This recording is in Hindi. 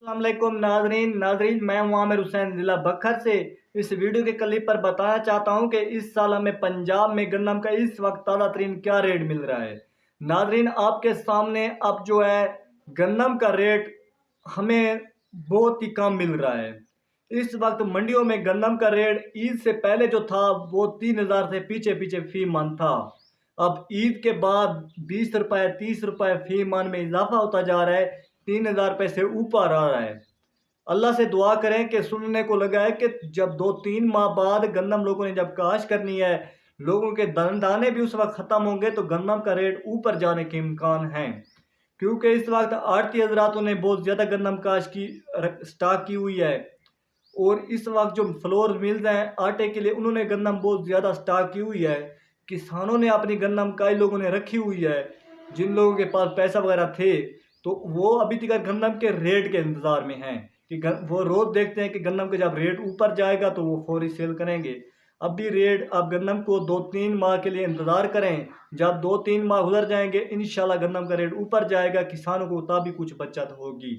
अस्सलामुअलैकुम नाजरीन मैं हूं आमिर हुसैन ज़िला बखर से। इस वीडियो के क्लिप पर बताना चाहता हूं कि इस साल हमें पंजाब में गंदम का इस वक्त ताज़ा तरीन क्या रेट मिल रहा है। नाजरीन आपके सामने अब जो है गंदम का रेट हमें बहुत ही कम मिल रहा है। इस वक्त मंडियों में गंदम का रेट ईद से पहले जो था वो 3,000 से पीछे पीछे फी मन था। अब ईद के बाद 20 रुपए 30 रुपए फी मन में इजाफा होता जा रहा है, 3,000 रुपये से ऊपर आ रहा है। अल्लाह से दुआ करें कि सुनने को लगा है कि जब 2-3 माह बाद गंदम लोगों ने जब काश करनी है, लोगों के दाने भी उस वक्त ख़त्म होंगे तो गंदम का रेट ऊपर जाने के इम्कान हैं। क्योंकि इस वक्त आड़ती हजरातों ने बहुत ज़्यादा गंदम काश की स्टॉक की हुई है। और इस वक्त जो फ्लोर मिल्स हैं आटे के लिए, उन्होंने गंदम बहुत ज़्यादा स्टॉक की हुई है। किसानों ने अपनी गंदम कई लोगों ने रखी हुई है, जिन लोगों के पास पैसा वगैरह थे तो वो अभी तक गंदम के रेट के इंतज़ार में हैं कि वो रोज़ देखते हैं कि गंदम का जब रेट ऊपर जाएगा तो वो फौरी सेल करेंगे। अब भी रेट, अब गंदम को 2-3 माह के लिए इंतज़ार करें। जब 2-3 माह गुजर जाएंगे इंशाल्लाह गंदम का रेट ऊपर जाएगा, किसानों को तभी कुछ बचत होगी।